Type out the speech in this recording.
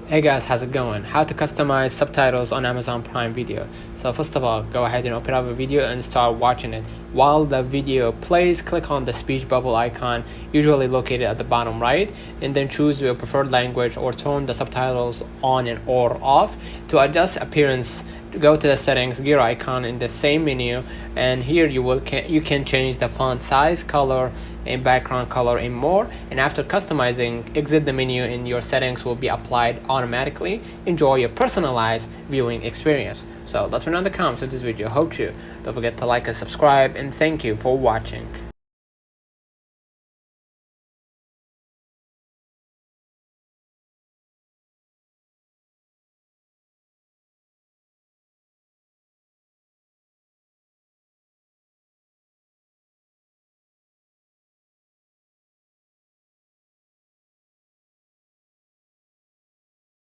Hey guys, how's it going? How to customize subtitles on Amazon Prime Video. So first of all, go ahead and open up a video and start watching it. While the video plays, click on the speech bubble icon, usually located at the bottom right, and then choose your preferred language or turn the subtitles on and or off. To adjust appearance, go to the settings gear icon in the same menu, and here you can change the font size, color, and background color and more. And after customizing, exit the menu and your settings will be applied automatically. Enjoy your personalized viewing experience. So let's run on the comments of this video. Hope you don't forget to like and subscribe, and thank you for watching.